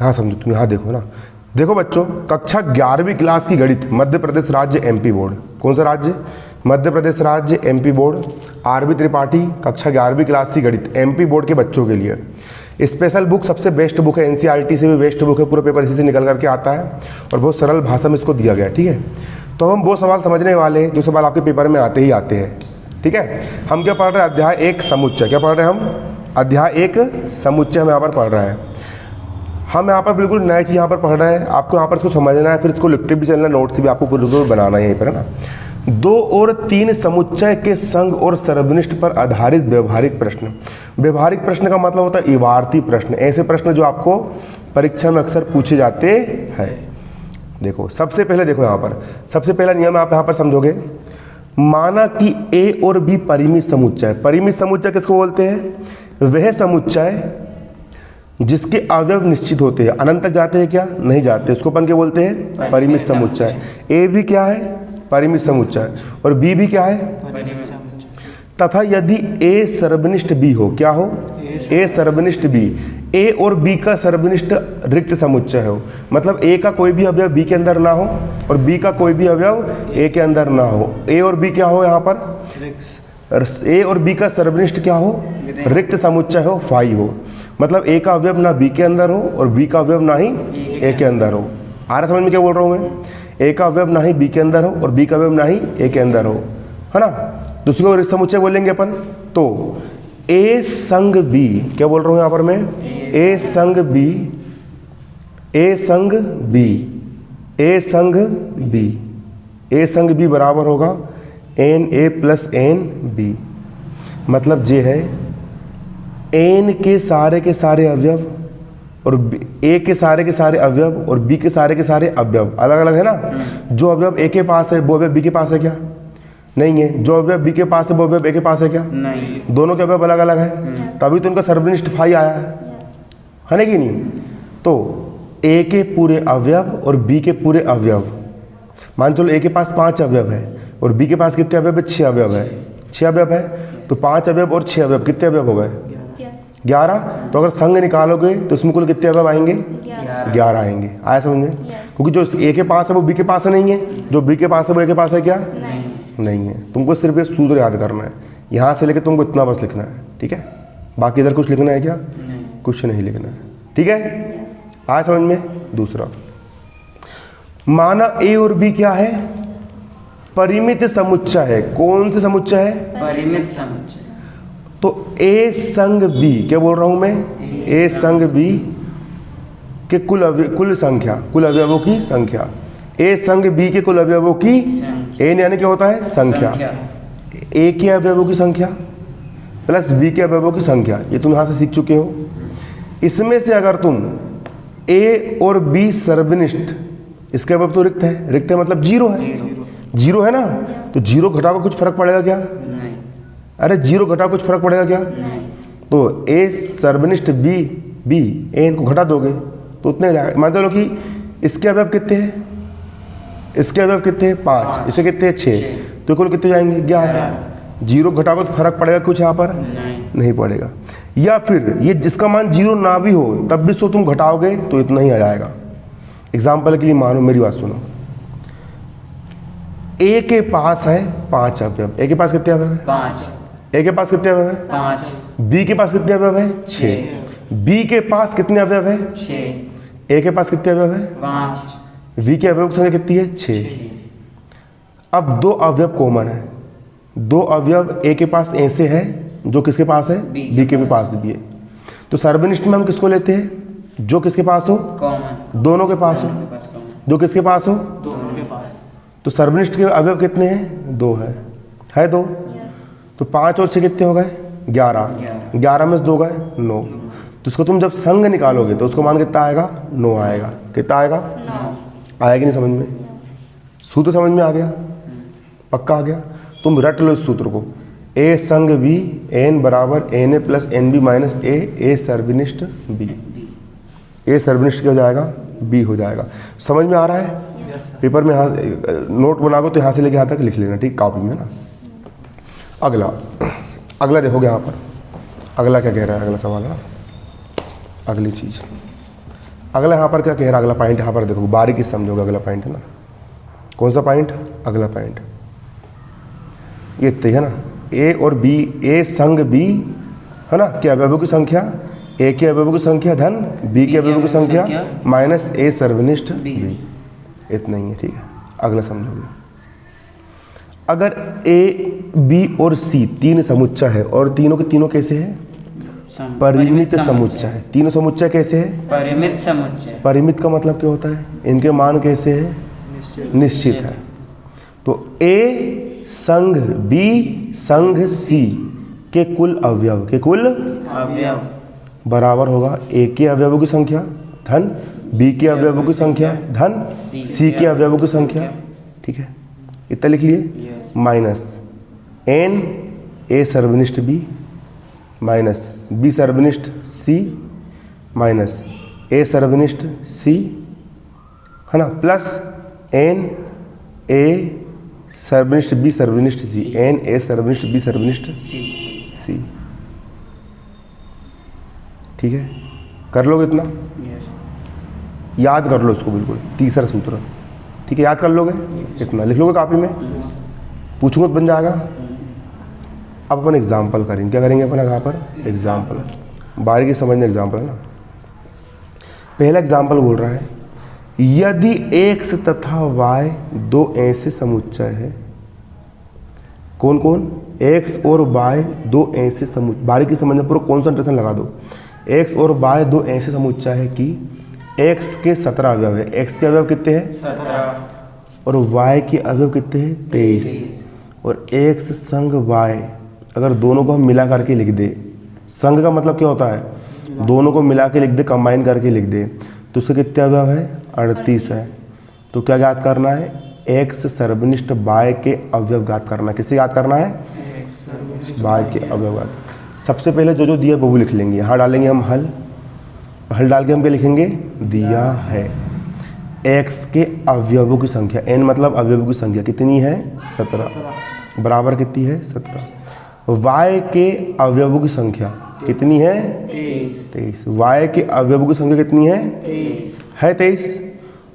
यहाँ समझो, तुम यहाँ देखो ना, देखो बच्चों, कक्षा 11वीं क्लास की गणित मध्य प्रदेश राज्य एमपी बोर्ड, कौन सा राज्य? मध्य प्रदेश राज्य एमपी बोर्ड, आरबी त्रिपाठी, कक्षा 11वीं क्लास की गणित एमपी बोर्ड के बच्चों के लिए स्पेशल बुक, सबसे बेस्ट बुक है, एनसीईआरटी से भी बेस्ट बुक है, पूरा पेपर इसी से निकल करके आता है और बहुत सरल भाषा में इसको दिया गया है। ठीक है, तो हम वो सवाल समझने वाले हैं जो सवाल आपके पेपर में आते ही आते हैं। ठीक है, हम क्या पढ़ रहे हैं? अध्याय 1 समुच्चय। क्या पढ़ रहे हैं हम? अध्याय 1 समुच्चय हम यहाँ पर पढ़ रहे हैं। हम यहाँ पर बिल्कुल नई चीज़ यहाँ पर पढ़ रहे हैं, आपको यहाँ पर इसको समझना है, फिर इसको लिखते भी चलना, नोट्स भी आपको पूरे बनाना है यहीं पर, है ना। 2 और 3 समुच्चय के संघ और सर्वनिष्ठ पर आधारित व्यवहारिक प्रश्न। व्यवहारिक प्रश्न का मतलब होता है इवार्ती प्रश्न, ऐसे प्रश्न जो आपको परीक्षा में अक्सर पूछे जाते हैं। देखो सबसे पहले, देखो यहाँ पर सबसे पहला नियम आप यहाँ पर समझोगे, माना कि ए और बी परिमित समुच्चय। परिमित समुच्चय किसको बोलते हैं? वह समुच्चय जिसके अवयव निश्चित होते हैं, अनंत तक जाते हैं क्या? नहीं जाते, उसको अपन क्या बोलते हैं? परिमित समुच्चय। ए भी क्या है? परिमित समुच्चय, और बी भी क्या है? परिमित समुच्चय। तथा यदि ए सर्वनिष्ठ बी हो, क्या हो? ए सर्वनिष्ठ बी, ए और बी का सर्वनिष्ठ रिक्त समुच्चय हो, मतलब ए का कोई भी अवयव बी के अंदर ना हो और बी का कोई भी अवयव ए के अंदर ना हो। ए और बी क्या हो यहाँ पर? ए और बी का सर्वनिष्ठ क्या हो? रिक्त समुच्चय हो, फाई हो, मतलब ए का अवयव ना बी के अंदर हो और बी का अवयव ना ही ए के अंदर हो। आ रहा समझ में क्या बोल रहा हूँ मैं? ए का अवयव ना ही बी के अंदर हो और बी का अवयव ना ही ए के अंदर हो, है ना। दूसरे को रिक्त समुच्चय बोलेंगे अपन, तो ए संग बी, क्या बोल रहा हूँ यहाँ पर मैं? ए संग बी, ए संग बी, ए संग बी, ए संग बी बराबर होगा N A plus N B, मतलब ये है एन के सारे अवयव और ए के सारे अवयव और बी के सारे अवयव अलग अलग है ना। जो अवयव ए के पास है वो अवयव बी के पास है क्या? नहीं है। जो अवयव बी के पास है वो अवयव ए के पास है क्या? नहीं। दोनों के अवयव अलग अलग है, तभी तो उनका सर्वनिष्ठ फाई आया है ना कि नहीं। तो ए के पूरे अवयव और बी के पूरे अवयव, मान चलो ए के पास 5 अवयव है और बी के पास कितने अवयव है? 6 अवयव है। 6 अवयव है तो 5 अवयव और 6 अवयव कितने अवयव हो गए? 11। तो अगर संग निकालोगे तो इसमें कुल कितने अवयव आएंगे? 11 आएंगे। आया समझ में? क्योंकि जो ए के पास है वो बी के पास नहीं है, जो बी के पास है वो ए के पास है क्या? नहीं है। तुमको सिर्फ ये सूत्र याद करना है, यहाँ से लेकर तुमको इतना बस लिखना है, ठीक है। बाकी इधर कुछ लिखना है क्या? कुछ नहीं लिखना है, ठीक है। आया समझ में? दूसरा, माना ए और बी क्या है? परिमित समुच्चय है। कौन से समुच्चय है? परिमित समुच्चय। तो ए संग बी, क्या बोल रहा हूं मैं? ए संग बी के कुल संख्या, कुल अवयवों की संख्या, ए संग बी के कुल अवयवों की, ए यानी क्या होता है? संख्या। ए के अवयवों की संख्या प्लस बी के अवयवों की संख्या, ये तुम यहां से सीख चुके हो। इसमें से अगर तुम ए और बी सर्वनिष्ठ, इसके अवयव तो रिक्त है, रिक्त है मतलब जीरो है, जीरो है ना, तो जीरो घटाओ कुछ फर्क पड़ेगा क्या? नहीं। अरे जीरो घटाओ कुछ फर्क पड़ेगा क्या? नहीं। तो ए सर्वनिष्ठ बी, बी ए इनको घटा दोगे तो उतने जाएगा। मान लो कि इसके अवयव कितने हैं? इसके अवयव कितने हैं? 5। इसके कितने हैं? 6। तो कुल कितने जाएंगे? 11। जीरो घटाओगे तो फर्क पड़ेगा कुछ यहाँ पर? नहीं पड़ेगा। या फिर ये जिसका मान जीरो ना भी हो तब भी सो तुम घटाओगे तो इतना ही आ जाएगा। एग्जाम्पल के लिए मानो, मेरी बात सुनो, ए के पास है 5 अवयव। ए के पास कितने अवयव है? 5। ए के पास कितने अवयव है? 5। बी के पास कितने अवयव है? 6। बी के पास कितने अवयव है? 6। ए के पास कितने अवयव है? 5। बी के अवयव की संख्या कितनी है? 6। अब 2 अवयव कॉमन है। 2 अवयव ए के पास ऐसे है जो किसके पास है? बी के भी पास भी है। तो सर्वनिष्ठ में हम किसको लेते हैं? जो किसके पास हो? कॉमन। दोनों के पास हो। जो किसके पास हो? दोनों के पास। तो सर्वनिष्ठ के अवयव कितने हैं? 2 है 2। तो 5 और 6 कितने हो गए? 11। 11 में से 2 गए 9। तो उसको तुम जब संग निकालोगे तो उसको मान कितना आएगा? 9 आएगा। कितना आएगा? 9 आएगा। नहीं समझ में? सूत्र समझ में आ गया? पक्का आ गया? तुम रट लो इस सूत्र को, ए संग बी एन बराबर n A plus N B minus A, A सर्वनिष्ठ बी। ए सर्वनिष्ठ क्या हो जाएगा? बी हो जाएगा। समझ में आ रहा है? पेपर में यहाँ नोट बनाओगे तो यहाँ से लेके यहाँ तक लिख लेना, ठीक, कॉपी में ना। अगला देखोगे यहाँ पर, अगला क्या कह रहा है? अगला सवाल है अगली चीज, अगला यहाँ पर क्या कह रहा है, अगला पॉइंट यहाँ पर देखो, बारीकी से समझोगे। अगला पॉइंट है ना, कौन सा पॉइंट, अगला पॉइंट ये इतने है ना, ए और बी, ए संग बी है ना, के अवयवों की संख्या, ए के अवयवों की संख्या धन बी के अवयवों की संख्या माइनस ए सर्वनिष्ठ बी, इतना ही है। ठीक है, अगला समझोगे। अगर ए बी और सी तीन समुच्चय है और तीनों के तीनों कैसे है, परिमित समुच्चय है। तीनों समुच्चय कैसे है, परिमित समुच्चय। परिमित का मतलब क्या होता है, इनके मान कैसे है, निश्चित है। तो ए संग बी संग सी के कुल अवयव, के कुल अवयव बराबर होगा ए के अवयवों की संख्या धन बी के अवयवों की संख्या धन सी के अवयवों की संख्या। ठीक है, इतना लिख लिए, माइनस एन ए सर्वनिष्ठ बी माइनस बी सर्वनिष्ठ सी माइनस ए सर्वनिष्ठ सी है ना, प्लस एन ए सर्वनिष्ठ बी सर्वनिष्ठ सी, एन ए सर्वनिष्ठ बी सर्वनिष्ठ सी। ठीक है, कर लोगे इतना, याद कर लो इसको बिल्कुल, तीसरा सूत्र। ठीक है, याद कर लोगे, इतना लिख लोगे कापी में, पूछूंगा तो बन जाएगा। अब अपन एग्जाम्पल करेंगे, क्या करेंगे अपन यहाँ पर, एग्जाम्पल, बारीकी समझना एग्जाम्पल है ना। पहला एग्जाम्पल बोल रहा है, यदि x तथा y दो ऐसे समुच्चय है, कौन कौन, x और y दो ऐसे समुच्चय, बारीकी समझना, पूरा कॉन्सेंट्रेशन लगा दो। x और y दो ऐसे समुच्चय है कि x के 17 अवयव है, x के अवयव कितने हैं 17 और y के अवयव कितने हैं 23, और x संग y अगर दोनों को हम मिला करके लिख दे, संग का मतलब क्या होता है, दोनों को मिला के लिख दे, कंबाइन करके लिख दे, तो उसके कितने अवयव है 38 है। तो क्या याद करना है, x सर्वनिष्ठ y के अवयव याद करना है। किससे याद करना है, y के अवयव याद। सबसे पहले जो जो दिया वो लिख लेंगे, यहाँ डालेंगे हम हल, हल डाल के हम क्या लिखेंगे, दिया है x के अवयवों की संख्या, n मतलब अवयवों की संख्या कितनी है 17, बराबर कितनी है 17। y के अवयवों की संख्या कितनी है 23, y के अवयवों की संख्या कितनी है 23,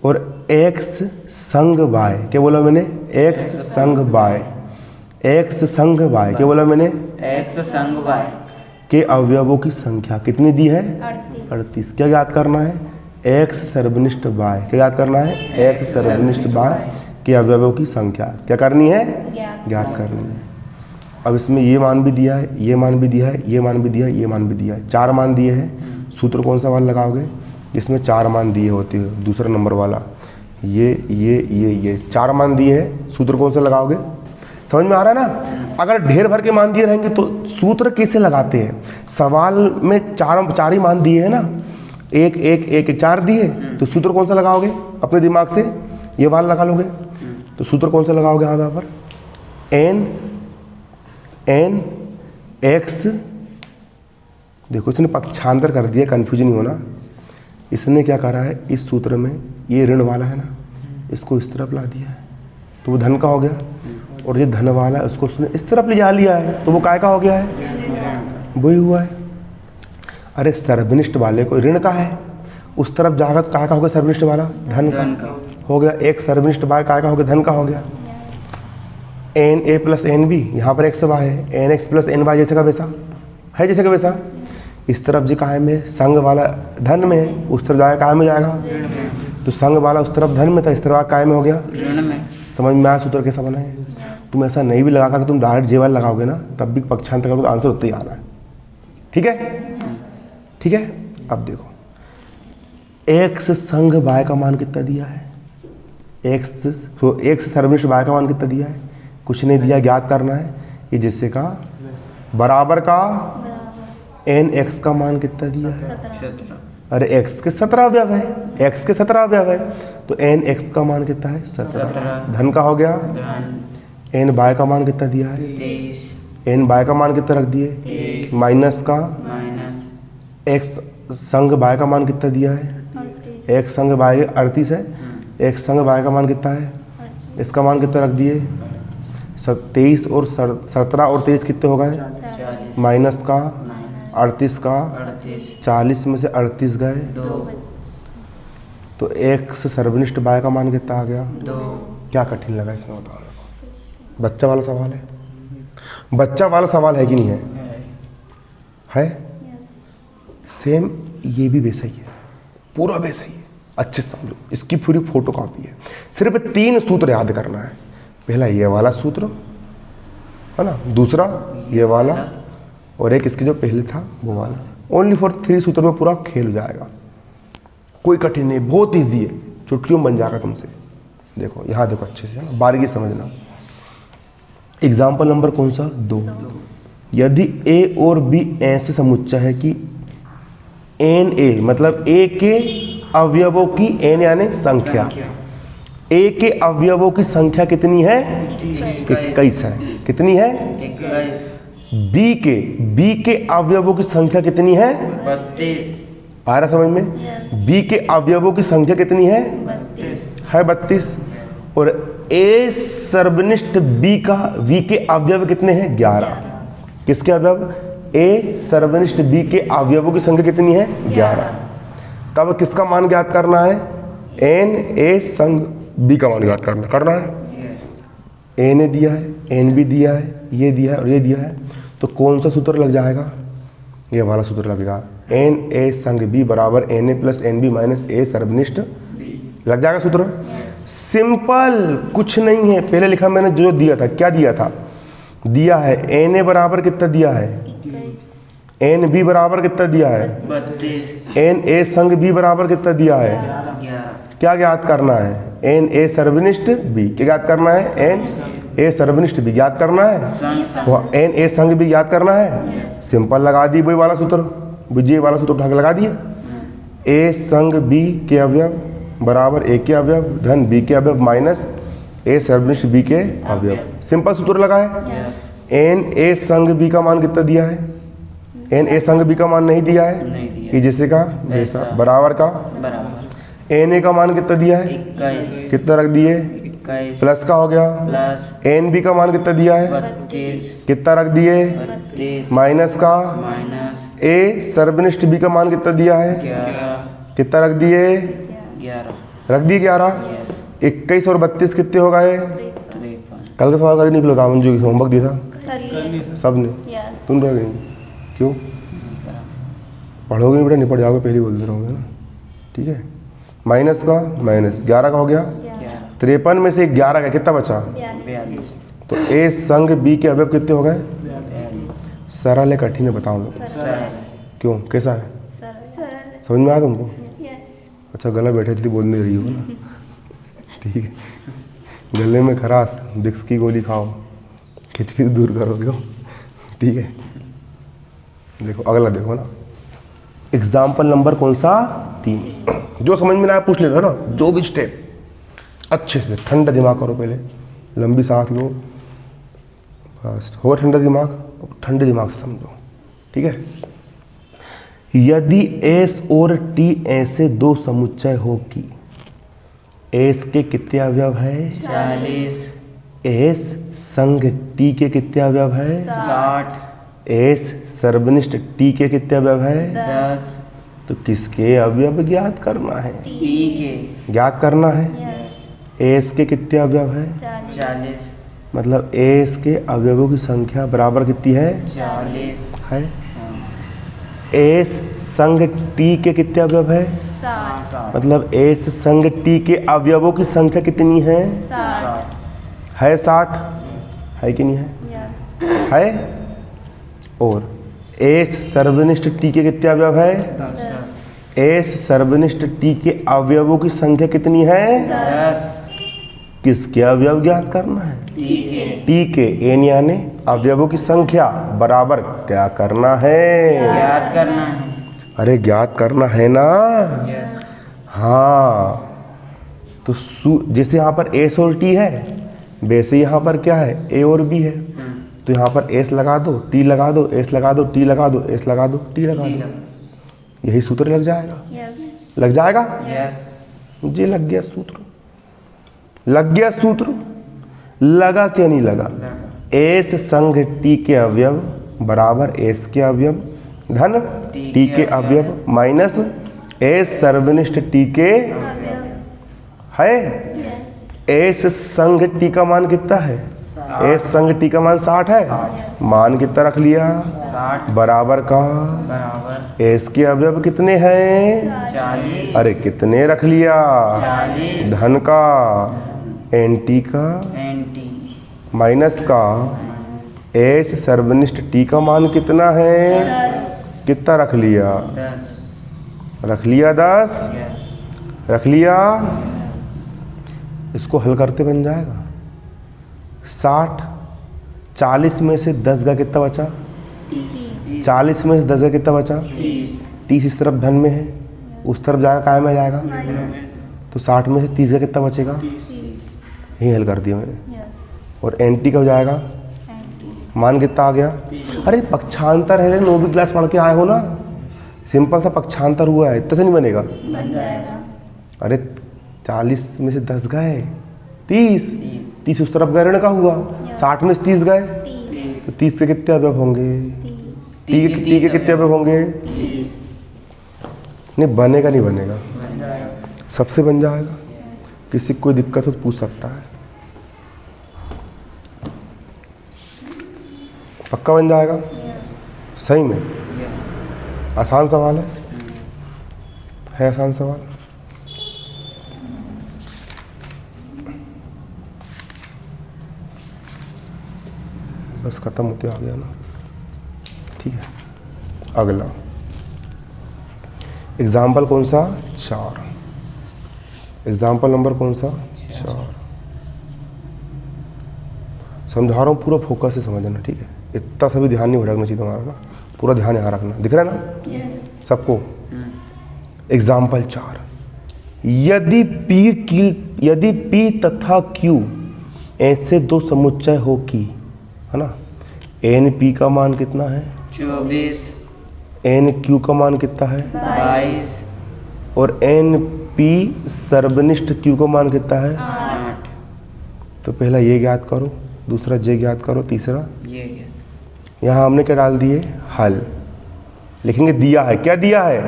और x संग y, क्या बोला मैंने, x संग y, x संग y, क्या बोला मैंने, x संग y के अवयवों की संख्या कितनी दी है 38। क्या याद करना है, x सर्वनिष्ठ y, क्या याद करना है, x सर्वनिष्ठ y के अवयवों की संख्या क्या करनी है, ज्ञात करनी है। अब इसमें ये मान भी दिया है, ये मान भी दिया है, ये मान भी दिया है, ये मान भी दिया है, 4 मान दिए हैं। सूत्र कौन सा वाला लगाओगे, जिसमें 4 मान दिए होते हैं, दूसरा नंबर वाला, ये 4 मान दिए हैं, सूत्र कौन सा लगाओगे, समझ में आ रहा है ना। अगर ढेर भर के मान दिए रहेंगे तो सूत्र कैसे लगाते हैं, सवाल में 4 ही मान दिए हैं ना, एक 4 दिए, तो सूत्र कौन सा लगाओगे, अपने दिमाग से ये वाला लगा लोगे। तो सूत्र कौन सा लगाओगे यहाँ पर, एन एक्स, देखो इसने पक्षांतर कर दिया, कंफ्यूजन नहीं होना। इसने क्या करा है, इस सूत्र में ये ऋण वाला है ना, इसको इस तरफ ला दिया है, तो वो धन का हो गया, और ये धन वाला उसको उसने इस तरफ ले जा लिया है, तो वो काय का हो गया है, वही हुआ है। अरे सर्वनिष्ठ वाले को ऋण का है, उस तरफ जाकर काय का हो गया, सर्वनिष्ठ वाला धन का हो गया, एक सर्वनिष्ठ वाय काय का हो गया, धन का हो गया। N A plus N B, यहाँ पर एक्स वाई है, N X plus N Y जैसे का वैसा है, जैसे का वैसा। इस तरफ जी काय में, संग वाला धन में है, उस तरफ जाएगा काय में जाएगा, तो संग वाला उस तरफ धन में था, इस तरफ काय में हो गया ऋण में। समझ में आया सूत्र कैसा बना है। तुम ऐसा नहीं भी लगा कर तुम डायरेक्ट जे वाला लगाओगे ना, तब भी पक्षांतर करोगे तो आंसर उतना ही आना है। ठीक है, ठीक है। अब देखो एक्स संग वाय का मान कितना दिया है, एक्स, तो एक्स सर्वनिष्ठ वाय का मान कितना दिया है, कुछ नहीं दिया, ज्ञात करना है। ये जिससे का बराबर का एन एक्स का मान कितना दिया है 17। अरे एक्स के 17 अवयव है, एक्स के 17 अवयव है, तो एन एक्स का मान कितना है 17, धन का हो गया। एन बाय का मान कितना दिया है 23, एन बाय का मान कितना रख दिए, माइनस का एक्स संग बाय का मान कितना दिया है, एक्स संग बाय 38 है, एक्स संग बाय का मान कितना है, इसका मान कितना रख दिए 23, और 17 और 23 कितने हो गए, माइनस का 38 का 40 में से 38 गए, तो एक्स सर्वनिष्ठ बाय का मान कितना आ गया? 2। क्या कठिन लगा इसमें बताओ मेरे को? बच्चा वाला सवाल है, बच्चा वाला सवाल है कि नहीं है? है। सेम ये भी वैसा ही है, पूरा वैसा ही है। अच्छे से समझो, इसकी पूरी फोटो कॉपी है। सिर्फ 3 सूत्र याद करना है। पहला ये वाला सूत्र है ना, दूसरा ये वाला, और एक इसके जो पहले था वो वाला। ओनली फॉर 3 सूत्र में पूरा खेल हो जाएगा। कोई कठिन नहीं, बहुत ईजी है, चुटकियों बन जाएगा तुमसे। देखो यहाँ देखो अच्छे से, है ना, बारीकी समझना। एग्जाम्पल नंबर कौन सा? 2। यदि ए और बी ऐसे समुच्चय है कि एन ए मतलब ए के अवयवों की एन यानी संख्या, ए के अवयवों की संख्या कितनी है? 21 है। कितनी है? 21। बी के अवयवों की संख्या कितनी है? 32। आ रहा समझ में? बी के अवयवों की संख्या कितनी है? 32। और ए सर्वनिष्ठ बी के अवयव कितने हैं? 11। किसके अवयव? ए सर्वनिष्ठ बी के अवयवों की संख्या कितनी है? 11। तब किसका मान ज्ञात करना है? एन ए संग बी का मान ज्ञात करना है। ए ने दिया है, एन भी दिया है, ये दिया है और ये दिया है। तो कौन सा सूत्र लग जाएगा? ये वाला सूत्र लगेगा। एन ए संग बी बराबर n A plus N B minus A सर्वनिष्ठ लग जाएगा सूत्र। सिंपल, कुछ नहीं है। पहले लिखा मैंने जो दिया था, क्या दिया था? दिया है एन ए बराबर कितना दिया है? एन बी बराबर कितना दिया है? 32। एन ए संग बी बराबर कितना दिया है? 11। क्या ज्ञात करना है? एन ए सर्वनिष्ठ बी। क्या ज्ञात करना है? एन ए सर्वनिष्ठ बी ज्ञात करना है। एन ए संग बी ज्ञात करना है। सिंपल लगा दी वही वाला सूत्र, बुझिए वाला सूत्र उठा के लगा दिए। ए संग बी के अवयव बराबर ए के अवयव धन बी के अवयव माइनस ए सर्वनिष्ठ बी के अवयव। सिंपल सूत्र लगा है। एन ए संग बी का मान कितना दिया है? एन ए संग बी का मान नहीं दिया है, नहीं दिया। ये जैसे का वैसा बराबर का। बराबर एन ए का मान कितना दिया है? 21। कितना रख दिए? 21 प्लस का हो गया। प्लस एन बी का मान कितना दिया है? 32। कितना रख दिए? 32 माइनस का। माइनस ए सर्वनिष्ठ बी का मान कितना दिया है? 11। कितना रख दिए? 11। रख दिए 11। यस। 21 और 32 कितने हो गए? 53। कल का सवाल कर निकलो दामन जो होमवर्क दिया था सब ने, तुम रह गई क्यों? पढ़ोगे नहीं बेटा, निपट जाओगे, पहले बोल दे रहा हूँ ना, ठीक है। माइनस का माइनस 11 का हो गया। 53 में से 11 का कितना बचा? 42। तो ए संग बी के अवयव कितने हो गए? 42। सरल है कठिन है बताओ लोग? क्यों, कैसा है? समझ में आया तुमको? अच्छा, गला बैठे इसलिए बोल नहीं रही हो ना, ठीक है। गले में खराश, विक्स की गोली खाओ, खिचखिच दूर करोगे, ठीक है। देखो अगला देखो ना, एग्जाम्पल नंबर कौन सा? 3। जो समझ में ना आया पूछ लेना ना, जो भी स्टेप अच्छे से ठंडा दिमाग करो, पहले लंबी सांस लो, फास्ट हो ठंडा दिमाग, ठंडे दिमाग से समझो, ठीक है। यदि एस और टी ऐसे दो समुच्चय हो कि एस के कितने अवयव है? 40। एस संग टी के कितने अवयव है? 60। एस सर्वनिष्ठ टी के कितने अवयव है? 10। तो किसके अवयव ज्ञात करना है? टी के। ज्ञात करना है। एस के कितने अवयव है? 40। मतलब एस के अवयवों की संख्या बराबर कितनी है? 40 है। एस संग टी के कितने अवयव है? 60। मतलब एस संग टी के अवयवों की संख्या कितनी है? 60 है 60, है कि नहीं है? है। और एस सर्वनिष्ठ टी के कितने अवयव है? 10। एस सर्वनिष्ठ टी के अवयवों की संख्या कितनी है? 10। किसके अवयव ज्ञात करना है? टी के। टी के एन यानी अवयवों की संख्या बराबर क्या करना है? याद करना है। अरे ज्ञात करना है ना। यस। हाँ, तो जैसे यहाँ पर एस और टी है, वैसे यहाँ पर क्या है? ए और बी है। तो यहाँ पर एस लगा दो, टी लगा दो, एस लगा दो, टी लगा दो, एस लगा दो, टी लगा दो, यही सूत्र लग जाएगा। लग जाएगा। यस। मुझे लग गया सूत्र, लग गया सूत्र। लगा क्या नहीं लगा? एस संग टी के अवयव बराबर एस के अवयव धन टी के अवयव माइनस एस सर्वनिष्ठ टी के है। एस संग टी का मान कितना है? एस संग टी का मान 60 है। मान कितना रख लिया? 60 बराबर का बराबर एस के अवयव कितने हैं? 40 अरे कितने रख लिया? 40 धन का एन टी का एंटी माइनस का एस सर्वनिष्ठ टी का मान कितना है? कितना रख लिया? 10 रख लिया 10। यस रख लिया। इसको हल करते बन जाएगा 60। 40 में से 10 का कितना बचा? 40 में से 10 का कितना बचा? 30 इस तरफ धन में है, उस तरफ जाएगा काय में जाएगा? तो 60 में से 30 का कितना बचेगा? यही हल कर दिया मैंने। और एंटी का हो जाएगा मान कितना आ गया? अरे पक्षांतर है, 9वीं क्लास पढ़ के आए हो ना, सिंपल सा पक्षांतर हुआ है, इतना से नहीं बनेगा। अरे 40 में से 10 गए 30 उस तरफ गए ऋण का हुआ। 60 में से 30 गए तो 30 के कितने अवयव होंगे? टी के कितने अवयव होंगे? नहीं बनेगा, नहीं बनेगा, सबसे बन जाएगा। किसी को कोई दिक्कत हो तो पूछ सकता है। पक्का बन जाएगा? सही में आसान सवाल है आसान सवाल। बस खत्म होते आ गया ना। ठीक है, अगला एग्जाम्पल कौन सा? 4। एग्जाम्पल नंबर कौन सा? 4। समझा रहा हूँ, पूरा फोकस से समझना, ठीक है? इतना सभी ध्यान नहीं भटकना चाहिए तुम्हारा ना, पूरा ध्यान यहाँ रखना। दिख रहा है ना सबको? एग्जाम्पल 4। यदि P तथा Q ऐसे दो समुच्चय हो कि, है ना, NP का मान कितना है? 24 NQ का मान कितना है? 22 और NP सर्वनिष्ठ Q का मान कितना है? 8 तो पहला ये ज्ञात करो, दूसरा जे ज्ञात करो, तीसरा ये क्या? यहाँ हमने क्या डाल दिए? हल। लिखेंगे दिया है, क्या दिया है?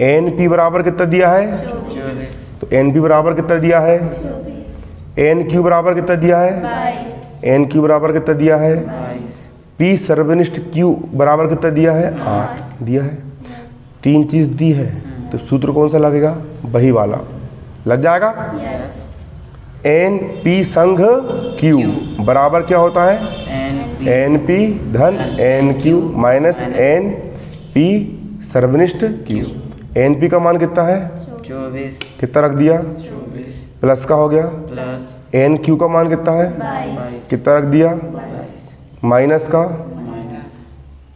NP बराबर कितना दिया है? 24 तो NP बराबर कितना दिया है? NQ बराबर कितना दिया है? NQ बराबर कितना दिया है? 22 P सर्वनिष्ठ Q बराबर कितना दिया है? 8 दिया है। 3 चीज दी है, तो सूत्र कौन सा लगेगा? वही वाला लग जाएगा। NP संघ Q बराबर क्या होता है? NP धन NQ minus NP सर्वनिष्ठ Q। NP का मान कितना है? 24 कितना रख दिया? 24 प्लस का हो गया। प्लस NQ का मान कितना है? 22 कितना रख दिया? माइनस का माइनस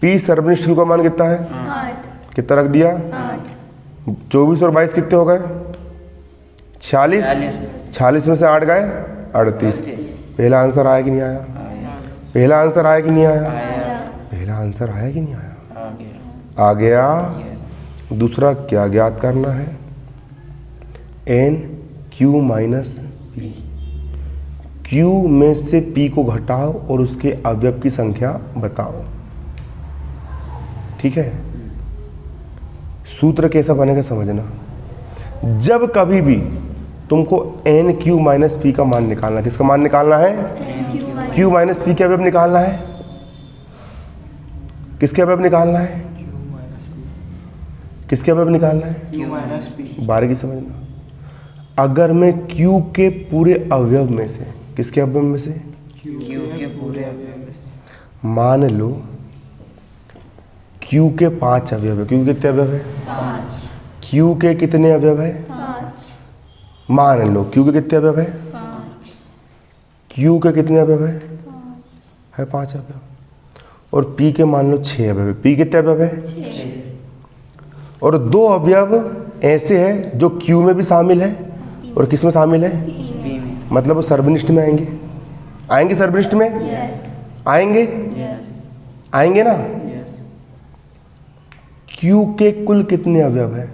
P सर्वनिष्ठ Q का मान कितना है? 8 कितना रख दिया? 24 और 22 कितने हो गए? 46। 46 में से 8 गए 38। पहला आंसर आया कि नहीं आया? पहला आंसर आया कि नहीं आया? पहला आंसर आया कि नहीं आया? आ गया। दूसरा क्या ज्ञात करना है? NQ minus P। Q में से P को घटाओ और उसके अवयव की संख्या बताओ। ठीक है, सूत्र कैसा बनेगा समझना। जब कभी भी तुमको NQ माइनस P का मान निकालना, किसका मान निकालना है? Q माइनस P के अवयव निकालना है। किसके अवयव निकालना है? किसके अवयव निकालना है? Q माइनस P बारीकी समझना। अगर मैं Q के पूरे अवयव में से, किसके अवयव में से? Q के पूरे अवयव मान लो Q के 5 अवयव है। Q के कितने अवयव है? 5 Q के कितने अवयव है? 5 मान लो Q के कितने अवयव है? 5 Q के कितने अवयव है? 5 अवयव। और P के मान लो 6 अवयव है। P कितने अवयव है? 6 और 2 अवयव ऐसे हैं जो Q में भी शामिल है और किस में शामिल है? P में मतलब वो सर्वनिष्ठ में आएंगे। आएंगे सर्वनिष्ठ में? यस आएंगे? यस आएंगे ना? यस Q के कुल कितने अवयव है?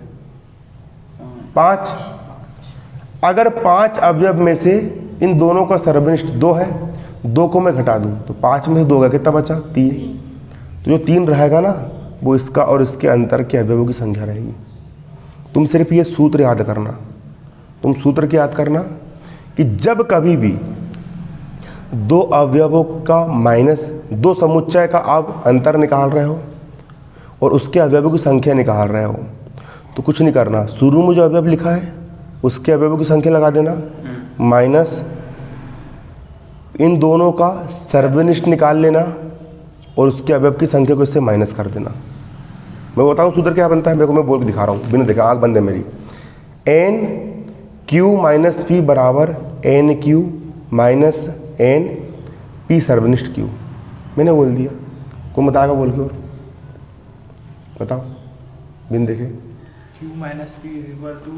5। अगर 5 अवयव में से इन दोनों का सर्वनिष्ठ 2 है, 2 को मैं घटा दूं तो 5 में से 2 का कितना बचा? 3। तो जो 3 रहेगा ना, वो इसका और इसके अंतर के अवयवों की संख्या रहेगी। तुम सिर्फ ये सूत्र याद करना, तुम सूत्र की याद करना कि जब कभी भी दो अवयवों का माइनस, दो समुच्चय का आप अंतर निकाल रहे हो और उसके अवयवों की संख्या निकाल रहे हो, तो कुछ नहीं करना, शुरू में जो अवयव लिखा है उसके अवयवों की संख्या लगा देना, माइनस इन दोनों का सर्वनिष्ठ निकाल लेना और उसके अवयव की संख्या को इससे माइनस कर देना। मैं बताऊं सूत्र क्या बनता है, मेरे को मैं बोल के दिखा रहा हूँ, बिना देखा, आँख बंद है मेरी। एन क्यू माइनस पी बराबर n Q minus n P सर्वनिष्ठ क्यू। मैंने बोल दिया, कौन बताएगा बोल के? और बताओ बिन देखे। Q minus P is equal to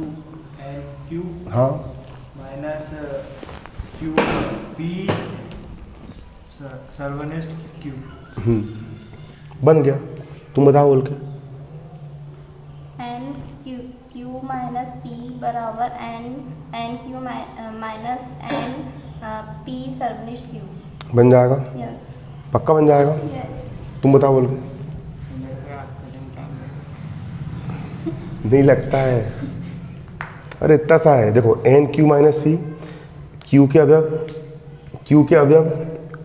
n Q हाँ माइनस क्यू पी सर्वनिष्ठ क्यू। बन गया, तुम बताओ बोल के। एन क्यू माइनस पी बराबर n Q minus n P सर्वनिष्ठ क्यू। बन जाएगा, यस पक्का बन जाएगा। यस। तुम बताओ बोल के। नहीं लगता है, अरे इतना सा है, देखो N Q minus P, Q के अवयव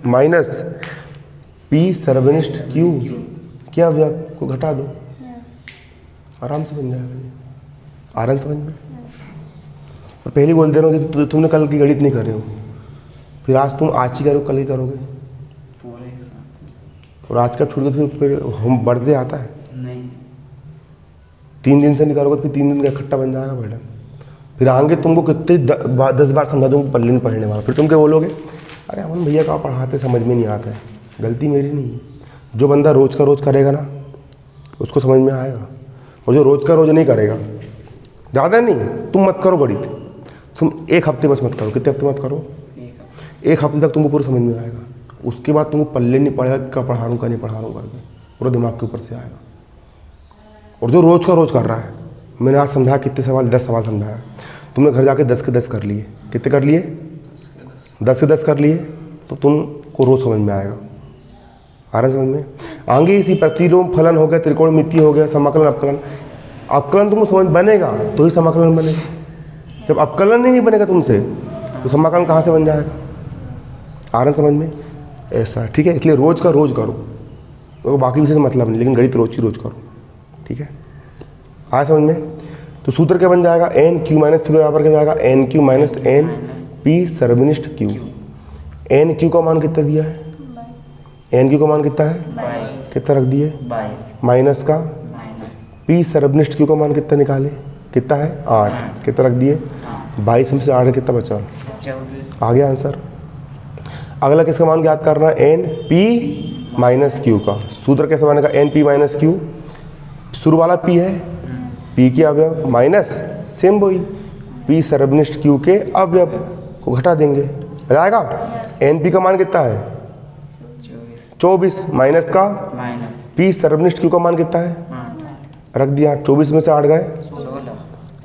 माइनस पी सर्वनिष्ठ क्यू के अवयव को घटा दो, आराम से बन जाएगा ये, आराम समझ में। और पहले बोल दे रहा हूँ कि तुमने कल की गणित नहीं कर रहे हो, फिर आज तुम आज ही करो, कल ही करोगे, पूरे एक साथ और आज का छूट गया तो फिर हम बढ़ते आता है। नहीं। 3 दिन से नहीं करोगे फिर 3 दिन का इकट्ठा बन जाएगा मैडम। फिर आगे तुमको कितने 10 बार समझा दूँगा, पल्ले नहीं पढ़ने वाला, फिर तुम क्या बोलोगे, अरे अमन भैया का पढ़ाते समझ में नहीं आता है। गलती मेरी नहीं है, जो बंदा रोज़ का रोज़ करेगा ना उसको समझ में आएगा, और जो रोज़ का रोज़ नहीं करेगा, ज़्यादा नहीं, तुम मत करो गणित, तुम 1 हफ्ते बस मत करो। कितने हफ्ते मत करो? 1 हफ्ते तक तुमको पूरा समझ में आएगा, उसके बाद तुमको पल्ले नहीं पड़ेगा क्या पढ़ा रहा हूँ क्या नहीं पढ़ा रहा हूँ करके, पूरा दिमाग के ऊपर से आएगा। और जो रोज़ का रोज़ कर रहा है, मैंने आज समझाया कितने सवाल, 10 सवाल समझाया, तुमने घर जाके 10 के 10 कर लिए, कितने कर लिए? 10 के 10 कर लिए, तो तुमको रोज़ समझ में आएगा, आ रहा है समझ में। आगे इसी प्रतिलोम फलन हो गया, त्रिकोणमिति हो गया, समाकलन अपकलन, अपकलन तुमको समझ बनेगा तो ही समाकलन बनेगा। जब अपकलन ही नहीं बनेगा तुमसे तो समाकलन कहाँ से बन जाएगा? आ रहा है समझ में, ऐसा ठीक है। इसलिए रोज़ का रोज़ करो, तो बाकी विषय से मतलब नहीं, लेकिन गणित रोज़ की रोज़ करो, ठीक है। आया समझ में? तो सूत्र क्या बन जाएगा? एन क्यू माइनस क्यू बराबर क्या जाएगा? N Q minus n P सर्वनिष्ठ क्यू। एन क्यू का मान कितना दिया है? एन क्यू का मान कितना है? 22 कितना रख दिए? 22 माइनस का माइनस पी सर्वनिष्ठ क्यू का मान कितना निकाले? कितना है? 8। कितना रख दिए? 22 में से 8 कितना बचा? 24 आ गया आंसर। अगला किसका मान ज्ञात करना है? एन पी माइनस क्यू का। सूत्र कैसे बनेगा? एन पी माइनस क्यू, शुरू वाला पी है, पी के अवयव माइनस सेम वही पी सर्वनिष्ठ क्यू के अवयव को घटा देंगे, जाएगा। एन पी का मान कितना है? 24 माइनस का माइनस पी सर्वनिष्ठ क्यू का मान कितना है? 8 रख दिया। 24 में से 8 गए, 16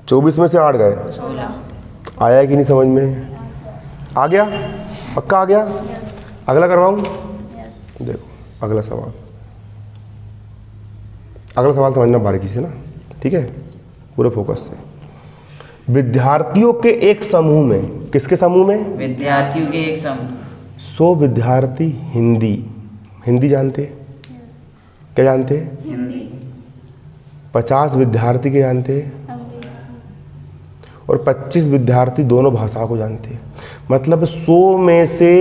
24 में से 8 गए, 16। आया कि नहीं समझ में? आ गया, पक्का आ गया। अगला करवाऊँ? देखो अगला सवाल, अगला सवाल समझना बारीकी से ना, ठीक है, पूरे फोकस से। विद्यार्थियों के एक समूह में, किसके समूह में? विद्यार्थियों के एक समूह 100 विद्यार्थी हिंदी जानते हैं? क्या जानते हैं? हिंदी 50 विद्यार्थी के जानते हैं, अंग्रेजी। और 25 विद्यार्थी दोनों भाषाओं को जानते हैं। मतलब 100 में से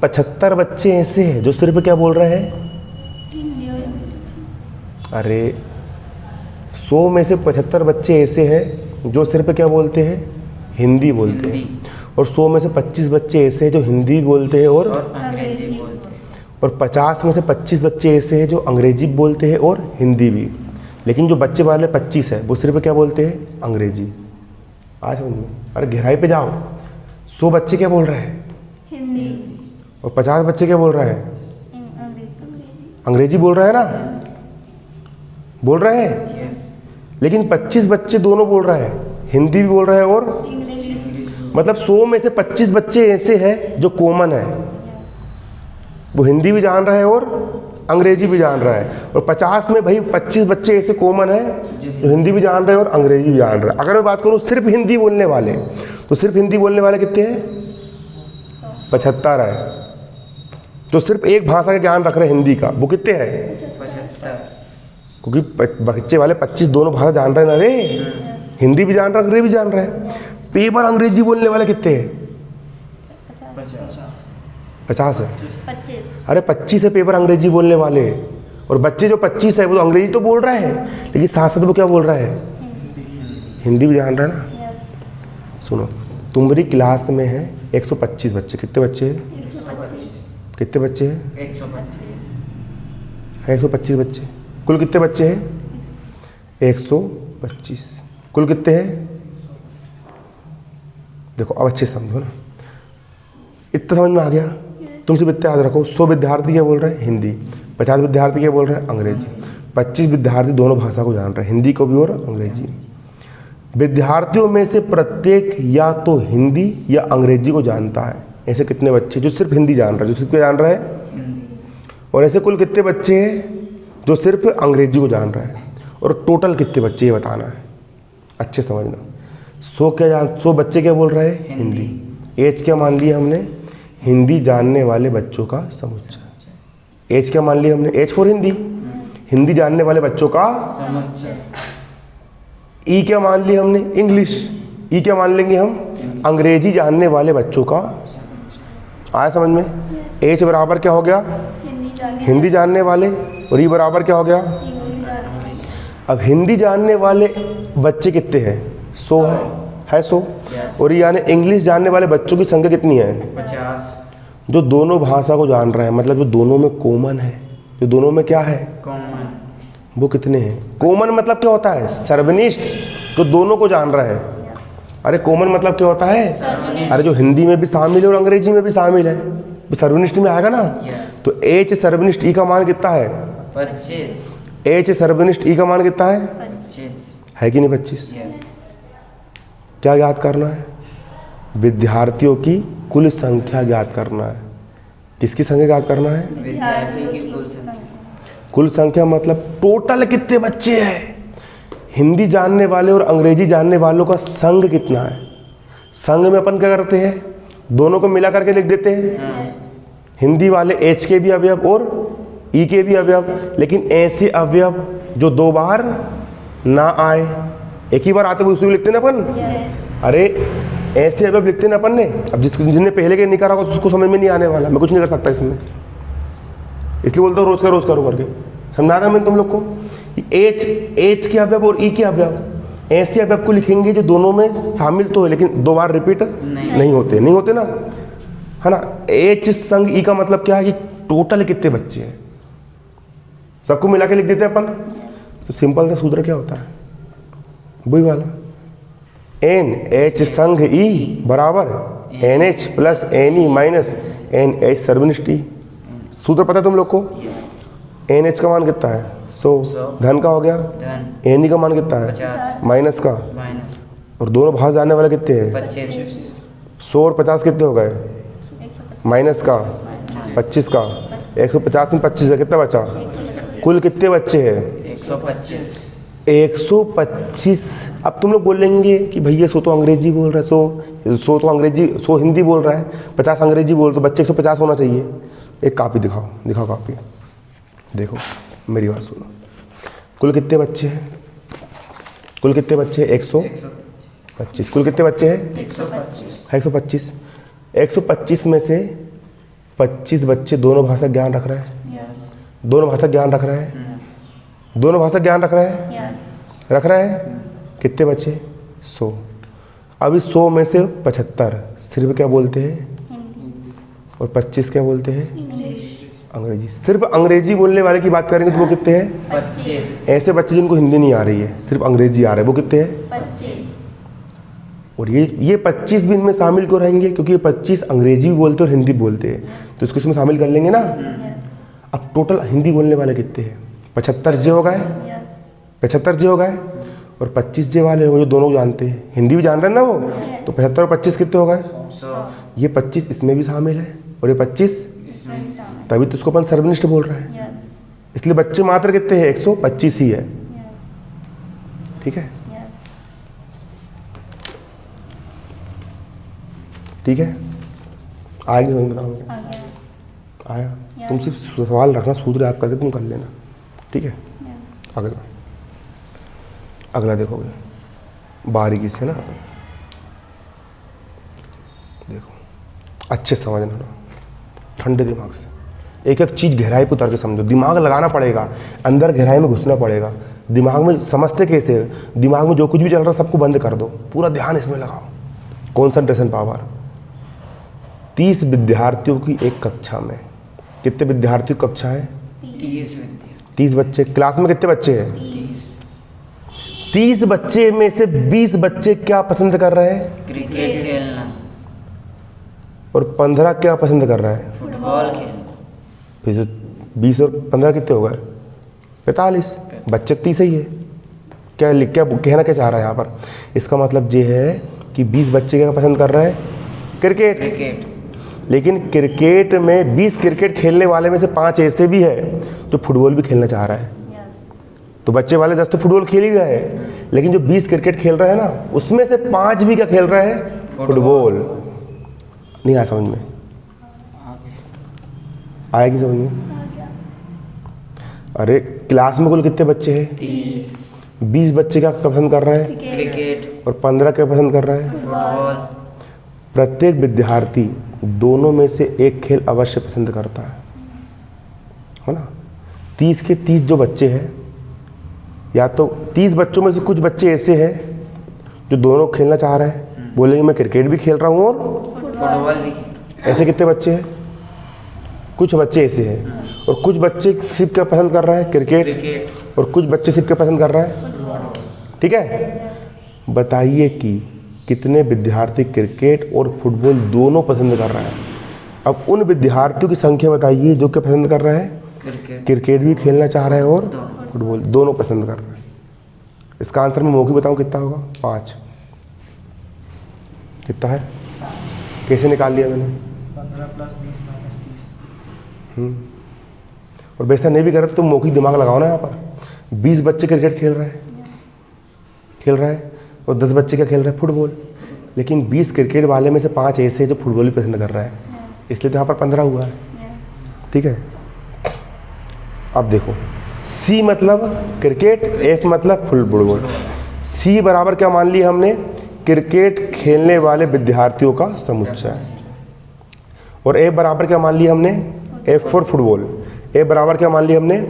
75 बच्चे ऐसे हैं जो सिर्फ क्या बोल रहे हैं? हिंदी और अंग्रेजी। अरे 100 में से 75 बच्चे ऐसे हैं जो सिर्फ क्या बोलते हैं? हिंदी बोलते हैं। हिंदी और 100 में से 25 बच्चे ऐसे हैं जो हिंदी बोलते हैं और और अंग्रेजी बोलते हैं। और 50 में से 25 बच्चे ऐसे हैं जो अंग्रेजी बोलते हैं और हिंदी भी। लेकिन जो बच्चे वाले 25 है वो सिर्फ क्या बोलते हैं? अंग्रेजी। आज समझ में? अरे गहराई पे जाओ। 100 बच्चे क्या बोल रहे हैं? हिंदी और 50 बच्चे क्या बोल रहे हैं? अंग्रेजी। अंग्रेजी बोल रहे हैं ना, बोल रहे हैं। लेकिन 25 बच्चे दोनों बोल रहे हैं, हिंदी भी बोल रहे हैं और इंग्लिश। मतलब 100 में से 25 बच्चे ऐसे हैं जो कॉमन है, वो हिंदी भी जान रहे हैं और अंग्रेजी भी जान रहा है। और 50 में भाई 25 बच्चे ऐसे कॉमन है जो हिंदी भी जान रहे हैं और अंग्रेजी भी जान रहे हैं। अगर मैं बात करूँ सिर्फ हिंदी बोलने वाले, तो सिर्फ हिंदी बोलने वाले कितने हैं? 75 है। जो सिर्फ एक भाषा का ज्ञान रख रहे हैं हिंदी का, वो कितने हैं? 75। क्योंकि बच्चे वाले 25 दोनों भाषा जान रहे हैं ना रे, हिंदी भी जान रहे हैं, अंग्रेजी भी जान रहे हैं। पेपर अंग्रेजी बोलने वाले कितने हैं? 50 है। 25। अरे 25 है पेपर अंग्रेजी बोलने वाले, और बच्चे जो 25 है वो तो अंग्रेजी तो बोल रहे हैं, लेकिन साथ साथ वो क्या बोल रहा है? हिंदी भी जान रहा है ना। यस। सुनो, तुम्हारी क्लास में है 125 बच्चे। कितने बच्चे हैं? 125। कितने बच्चे हैं? 125। 125 बच्चे। कुल कितने बच्चे हैं? 125। कुल कितने हैं? देखो अब अच्छे से समझो ना, इतना समझ में आ गया? तुम सिर्फ इतना याद रखो, 100 विद्यार्थी क्या बोल रहे हैं? हिंदी। 50 विद्यार्थी क्या बोल रहे हैं? अंग्रेजी। 25 विद्यार्थी दोनों भाषा को जान रहे हैं, हिंदी को भी और अंग्रेजी। विद्यार्थियों में से प्रत्येक या तो हिंदी या अंग्रेजी को जानता है। ऐसे कितने बच्चे जो सिर्फ हिंदी जान रहे हैं, जो सिर्फ क्या जान रहे हैं? हिंदी। और ऐसे कुल कितने बच्चे हैं जो सिर्फ अंग्रेजी को जान रहे हैं? और टोटल कितने बच्चे ये बताना है, अच्छे समझना। 100 बच्चे क्या बोल रहे हैं? हिंदी। एज क्या मान लिया हमने? हिंदी जानने वाले बच्चों का समुच्चय। एज क्या मान लिया हमने? एज फॉर हिंदी, हिंदी जानने वाले बच्चों का। समुच्चय। ई क्या मान लिया हमने? इंग्लिश। ई क्या मान लेंगे हम? अंग्रेजी जानने वाले बच्चों का। आया समझ में? एच बराबर क्या हो गया? हिंदी जानने वाले, और ई बराबर क्या हो गया? अब हिंदी जानने वाले बच्चे कितने हैं? 100 है 100। और ये यानी इंग्लिश जानने वाले बच्चों की संख्या कितनी है? 50। जो दोनों भाषा को जान रहे हैं, मतलब जो दोनों में कॉमन है, जो दोनों में क्या है? कॉमन। वो कितने हैं? कॉमन मतलब क्या होता है? सर्वनिष्ठ, जो दोनों को जान रहा है। अरे कॉमन मतलब क्या होता है? अरे जो हिंदी में भी शामिल है और अंग्रेजी में भी शामिल है, वो सर्वनिष्ठ में आएगा ना। यस। तो एच सर्वनिष्ठ ई का मान कितना है? 25। एच सर्वनिष्ठ ई का मान कितना है? 25। है कि नहीं? 25। यस। क्या याद करना है? विद्यार्थियों की कुल संख्या ज्ञात करना है। किसकी संख्या ज्ञात करना है? विद्यार्थियों की कुल संख्या। कुल संख्या मतलब टोटल कितने बच्चे हैं। हिंदी जानने वाले और अंग्रेजी जानने वालों का संग कितना है। संग में अपन क्या करते हैं? दोनों को मिला करके लिख देते हैं। हिंदी वाले एच के भी अवयव और ई के भी अवयव, लेकिन ऐसे अवयव जो 2 बार ना आए, एक ही बार आते हुए उसको लिखते ना अपन। अरे ऐसे अवयव लिखते ना अपन ने। अब जिसने पहले के नहीं करा होगा उसको समझ में नहीं आने वाला, मैं कुछ नहीं कर सकता इसमें, इसलिए बोलता हूँ रोज करो करके। समझा रहा मैंने तुम लोग को कि एच के अवयव और ई के अवयव ऐसे अवयव को लिखेंगे जो दोनों में शामिल तो है, लेकिन 2 बार रिपीट नहीं होते ना, है ना। एच संग ई का मतलब क्या है कि टोटल कितने बच्चे हैं, सबको मिला के लिख देते हैं अपन। तो सिंपल सा सूत्र क्या होता है? वही वाला एन एच संग ई बराबर n H plus n E minus n H सर्वनिष्ठ ई। सूत्र पता है तुम लोग को? एन एच का मान कितना है? 100। धन का हो गया। धन। एन ई का मान कितना है? 50। माइनस का। माइनस। और दोनों भाग जाने वाले कितने हैं? 25। 100 और 50 कितने हो गए? माइनस का 25 का। 150 में 25 है, कितना बचा? कुल कितने बच्चे हैं? 125। 125। अब तुम लोग बोलेंगे कि भैया 100 तो अंग्रेजी बोल रहा है, 100 तो अंग्रेजी, 100 हिंदी बोल रहा है, 50 अंग्रेजी बोल, तो बच्चे 150 होना चाहिए। एक कापी दिखाओ कापी, देखो मेरी बात सुनो। कुल कितने बच्चे हैं? 125। कुल कितने बच्चे हैं? 125। 125 में से 25 बच्चे दोनों भाषा ज्ञान रख रहा है। दोनों भाषा ज्ञान रख रहा है। दोनों भाषा ज्ञान रख रहा है। रख रहा है। कितने बच्चे? 100। अब इस 100 में से 75 सिर्फ क्या बोलते हैं? और 25 क्या बोलते हैं? अंग्रेजी। सिर्फ अंग्रेजी बोलने वाले की बात करेंगे तो वो कितने हैं? 25। ऐसे बच्चे जिनको हिंदी नहीं आ रही है, सिर्फ अंग्रेजी आ रहा है, वो कितने हैं? 25। और ये 25 भी इनमें शामिल क्यों रहेंगे? क्योंकि ये 25 अंग्रेजी भी बोलते और हिंदी बोलते हैं, तो इसको इसमें शामिल कर लेंगे ना। अब टोटल हिंदी बोलने वाले कितने हैं? 75 जे हो गए। 75 जे हो गए। और 25 जे वाले हो गए जो दोनों जानते हैं, हिंदी भी जान रहे हैं ना वो, तो 75 और 25 कितने हो गए? 100। ये 25 इसमें भी शामिल है और ये 25, तभी तो इसको अपन सर्वनिष्ठ बोल रहे हैं। इसलिए बच्चे मात्र कितने हैं, 125 ही है। Yes. ठीक है, Yes. ठीक है, आगे नहीं बताऊंगा। आ गया। आया, Yes. तुम सिर्फ सवाल रखना, सूत्र याद करके तुम कर लेना। ठीक है, Yes. अगला अगला देखोगे बारीकी से ना, देखो अच्छे से समझना ना, ठंडे दिमाग से एक एक चीज़ गहराई को उतर के समझो। दिमाग लगाना पड़ेगा, अंदर गहराई में घुसना पड़ेगा। दिमाग में समझते कैसे है, दिमाग में जो कुछ भी चल रहा है सबको बंद कर दो, पूरा ध्यान इसमें लगाओ, कॉन्सेंट्रेशन पावर। 30 विद्यार्थियों की एक कक्षा में, कितने विद्यार्थियों की कक्षा है, 30 विद्या 30 बच्चे। क्लास में कितने बच्चे हैं, 30. 30 बच्चे में से 20 बच्चे क्या पसंद कर रहे हैं, क्रिकेट खेलना, और 15 क्या पसंद कर रहा है, फुटबॉल खेलना। फिर जो 20 और 15 कितने हो गए, 45। बच्चे 30 ही है। क्या कहना क्या चाह रहा है यहाँ पर, इसका मतलब ये है कि 20 बच्चे क्या पसंद कर रहे हैं, क्रिकेट। क्रिकेट लेकिन क्रिकेट में 20 क्रिकेट खेलने वाले में से 5 ऐसे भी है जो फुटबॉल भी खेलना चाह रहा है। Yes. तो बच्चे वाले 10 तो फुटबॉल खेल ही रहे हैं, लेकिन जो 20 क्रिकेट खेल रहे हैं ना, उसमें से 5 भी क्या खेल रहे हैं, फुटबॉल। नहीं आया समझ में, आएगी समझ में। आ गया। अरे क्लास में कुल कितने बच्चे हैं, 30 20 बच्चे क्या पसंद कर रहे हैं, क्रिकेट. क्रिकेट, और 15 क्या पसंद कर रहे हैं। फुटबॉल। प्रत्येक विद्यार्थी दोनों में से एक खेल अवश्य पसंद करता है ना। 30 के 30 जो बच्चे हैं, या तो 30 बच्चों में से कुछ बच्चे ऐसे हैं जो दोनों खेलना चाह रहे हैं, बोलेंगे मैं क्रिकेट भी खेल रहा हूँ और फुटबॉल भी खेल। ऐसे कितने बच्चे हैं, कुछ बच्चे ऐसे हैं। और कुछ बच्चे सिर्फ क्या पसंद कर रहा है, क्रिकेट, क्रिकेट, और कुछ बच्चे सिर्फ क्या पसंद कर रहा है, ठीक है। बताइए कि कितने विद्यार्थी क्रिकेट और फुटबॉल दोनों पसंद कर रहे हैं। अब उन विद्यार्थियों की संख्या बताइए जो क्या पसंद कर रहा है, क्रिकेट, क्रिकेट भी खेलना चाह रहा है और दोनों। फुटबॉल दोनों पसंद कर रहा है। इसका आंसर मैं मौखिक बताऊं कितना होगा, 5। कितना है, कैसे निकाल लिया मैंने। 15 + 20 - 30. और वैसा नहीं भी करे तो तुम मौखिक दिमाग लगाओ ना। यहाँ पर 20 बच्चे क्रिकेट खेल रहे हैं और 10 बच्चे क्या खेल रहे हैं, फुटबॉल। लेकिन 20 क्रिकेट वाले में से 5 ऐसे हैं जो फुटबॉल भी पसंद कर रहे हैं, इसलिए तो यहाँ पर 15 हुआ है। Yes. ठीक है, अब देखो, C मतलब क्रिकेट, F मतलब फुटबॉल। C बराबर क्या मान लिया हमने, क्रिकेट खेलने वाले विद्यार्थियों का समुच्चय। और F बराबर क्या मान लिया हमने, F फॉर फुटबॉल। F बराबर क्या मान लिया हमने,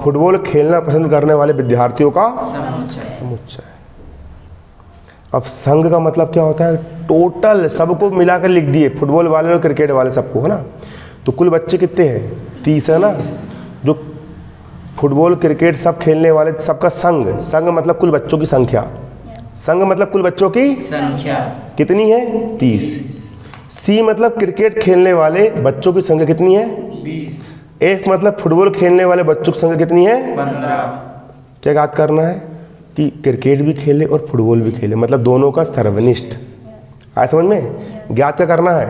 फुटबॉल खेलना पसंद करने वाले विद्यार्थियों का समुच्चय। समुच्चय। अब संघ का मतलब क्या होता है, टोटल सबको मिलाकर लिख दिए, फुटबॉल वाले और क्रिकेट वाले सबको, है ना। तो कुल बच्चे कितने हैं, 30 है ना। जो फुटबॉल क्रिकेट सब खेलने वाले सबका संघ, संघ मतलब कुल बच्चों की संख्या, संघ मतलब कुल बच्चों की संख्या कितनी है, 30। C मतलब क्रिकेट खेलने वाले बच्चों की संख्या कितनी है, 20. F मतलब फुटबॉल खेलने वाले बच्चों की संख्या कितनी है, 15। क्या याद करना है कि क्रिकेट भी खेले और फुटबॉल भी खेले, मतलब दोनों का सर्वनिष्ठ। आया समझ में। ज्ञात क्या करना है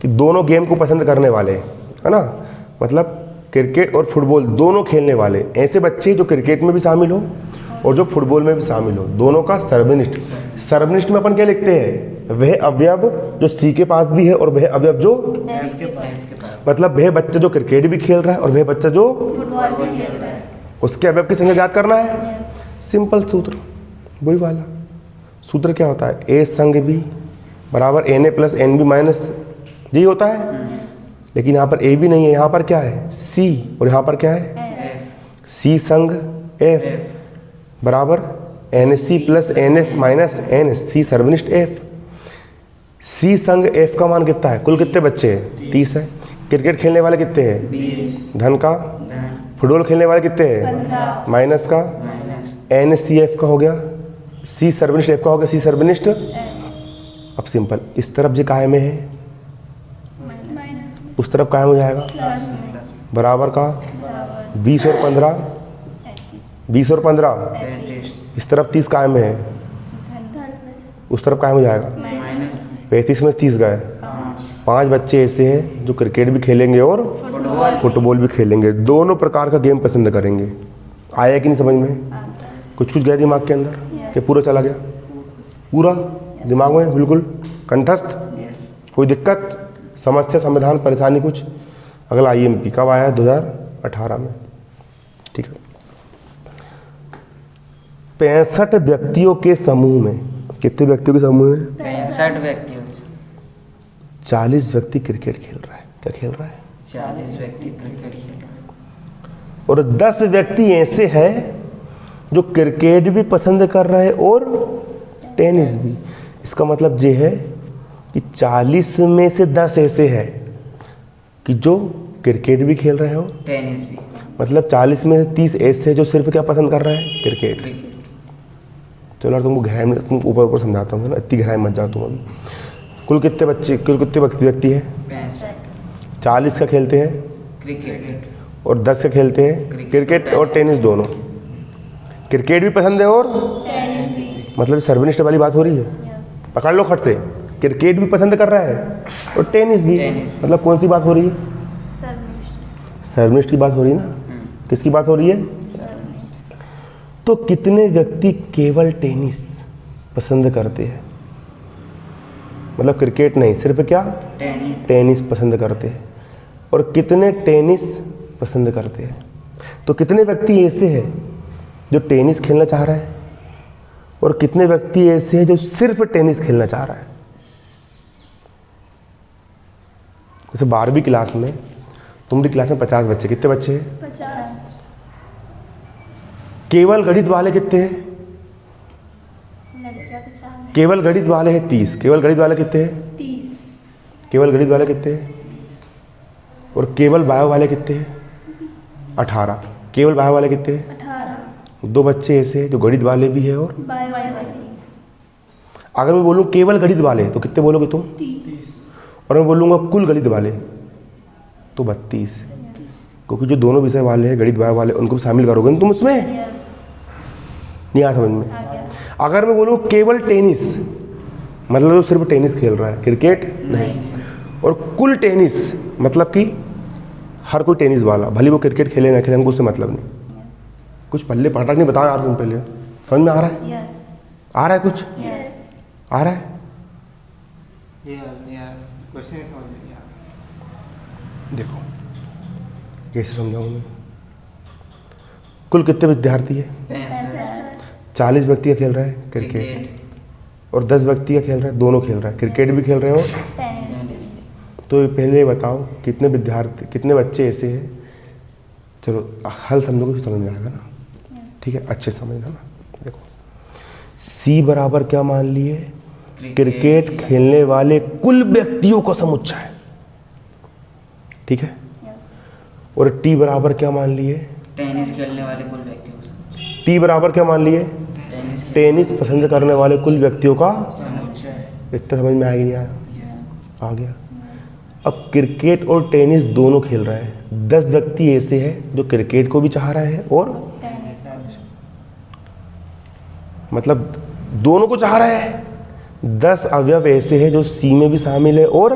कि दोनों गेम को पसंद करने वाले, है ना, मतलब क्रिकेट और फुटबॉल दोनों खेलने वाले ऐसे बच्चे जो क्रिकेट में भी शामिल हो और जो फुटबॉल में भी शामिल हो, दोनों का सर्वनिष्ठ। सर्वनिष्ठ में अपन क्या लिखते हैं, वह अवयव जो सी के पास भी है और वह अवयव जो, F के पास मतलब वह बच्चा जो क्रिकेट भी खेल रहा है और वह बच्चा जो फुटबॉल भी खेल रहा है। उसके अवयव की संख्या याद करना है। Yes. सिंपल सूत्र वही वाला सूत्र क्या होता है, ए संग बी बराबर NA + NB माइनस, यही होता है। लेकिन यहाँ पर ए भी नहीं है, यहाँ पर क्या है, सी, और यहाँ पर क्या है, F, सी संग एफ F, बराबर NC + NF माइनस NS, सी सर्वनिष्ठ एफ। सी संग एफ का मान कितना है, कुल कितने बच्चे हैं, 30 है। क्रिकेट खेलने वाले कितने हैं, 20, धन का। धन, फुटबॉल खेलने वाले कितने हैं, 15. माइनस का। माइनस, NCF का हो गया, सी सर्वनिष्ठ एफ का हो गया, सी सर्वनिष्ठ। अब सिंपल, इस तरफ जो काय में है माइनस उस तरफ काय हो जाएगा, प्लस में बराबर का। बराबर 20 और 15, 35. 20 और 15, 35, इस तरफ 30 काय में है, धन में उस तरफ काय हो जाएगा। माइनस, 35 में 30 गए, 5 बच्चे ऐसे हैं जो क्रिकेट भी खेलेंगे और फुटबॉल भी खेलेंगे, दोनों प्रकार का गेम पसंद करेंगे। आया कि नहीं समझ में? कुछ गया दिमाग के अंदर कि पूरा चला गया? पूरा दिमाग में बिल्कुल कंठस्थ? कोई दिक्कत, समस्या, समाधान, परेशानी कुछ? अगला IMP कब आया है? 2018 में। ठीक है। 65 व्यक्तियों के समूह में, कितने व्यक्तियों के समूह में? 65 व्यक्तियों के 40 व्यक्ति क्रिकेट खेल रहा है। क्या खेल रहा है? 40 व्यक्ति क्रिकेट खेल रहे हैं और 10 व्यक्ति ऐसे हैं जो क्रिकेट भी पसंद कर रहे हैं और टेनिस भी। इसका मतलब ये है कि 40 में से 10 ऐसे हैं कि जो क्रिकेट भी खेल रहे हो, टेनिस भी, मतलब 40 में से 30 ऐसे हैं जो सिर्फ क्या पसंद कर रहे हैं? क्रिकेट। क्रिकेट। चलो यार तुमको गहराई में, तुम ऊपर समझाता हूँ ना, इतनी गहराई मत जाओ तुम अभी। कुल कितने व्यक्ति हैं? 65 40 का खेलते हैं क्रिकेट और 10 का खेलते हैं क्रिकेट और टेनिस दोनों। क्रिकेट भी पसंद है और टेनिस भी। मतलब सर्वनिष्ठ वाली बात हो रही है। पकड़ लो खट से, क्रिकेट भी पसंद कर रहा है और टेनिस भी। मतलब कौन सी बात हो रही है? सर्वनिष्ठ की बात हो रही है ना। किसकी बात हो रही है? तो कितने व्यक्ति केवल टेनिस पसंद करते हैं? मतलब क्रिकेट नहीं, सिर्फ क्या? टेनिस पसंद करते हैं। और कितने टेनिस पसंद करते हैं? तो कितने व्यक्ति ऐसे हैं जो टेनिस खेलना चाह रहा है और कितने व्यक्ति ऐसे हैं जो सिर्फ टेनिस खेलना चाह रहा है? जैसे 12वीं क्लास में, तुम्हारी क्लास में 50 बच्चे, कितने बच्चे हैं? 50। केवल गणित वाले कितने हैं? लड़कियां तो 4 हैं। केवल गणित वाले हैं 30। केवल गणित वाले कितने हैं? 30। केवल गणित वाले कितने हैं? और केवल बायो वाले कितने हैं? 18। केवल बायो वाले कितने हैं? 18। 2 बच्चे ऐसे हैं जो गणित वाले भी है और बायो वाली। अगर मैं बोलूँ केवल गणित वाले तो कितने बोलोगे तुम? 30। और मैं बोलूँगा कुल गणित वाले तो 32। क्योंकि जो दोनों विषय वाले हैं, गणित बायो वाले, उनको भी शामिल करोगे ना तुम उसमें? नहीं आया समझ में? अगर मैं बोलूँ केवल टेनिस, मतलब तो सिर्फ टेनिस खेल रहा है, क्रिकेट नहीं। और कुल टेनिस मतलब कि हर कोई टेनिस वाला, भले वो क्रिकेट खेले ना खेले, हमको उससे मतलब नहीं। कुछ पल्ले पढ़ रहा नहीं, बताओ यार तुम पहले, समझ में आ रहा है? आ रहा है कुछ? आ रहा है? क्वेश्चन समझ नहीं आ रहा। देखो कैसे समझाऊँ मैं। कुल कितने विद्यार्थी है? 40 व्यक्ति का खेल रहा है क्रिकेट और 10 व्यक्ति का खेल रहा है, दोनों खेल रहा है, क्रिकेट भी खेल रहे हो। तो पहले ये बताओ कितने विद्यार्थी, कितने बच्चे ऐसे हैं, चलो हल समझोगे फिर समझ में आएगा ना। ठीक है, अच्छे समझना ना। देखो C बराबर क्या मान लिए? क्रिकेट खेलने वाले कुल व्यक्तियों का समुच्चय। ठीक है। और T बराबर क्या मान लिए? टेनिस खेलने वाले कुल व्यक्तियों का T बराबर क्या मान लिए? टेनिस पसंद करने वाले कुल व्यक्तियों का। इतना समझ में आया नहीं आया? आ गया। अब क्रिकेट और टेनिस दोनों खेल रहे हैं। 10 व्यक्ति ऐसे हैं जो क्रिकेट को भी चाह रहे हैं और मतलब दोनों को चाह रहे हैं। 10 अवयव ऐसे हैं जो C में भी शामिल है और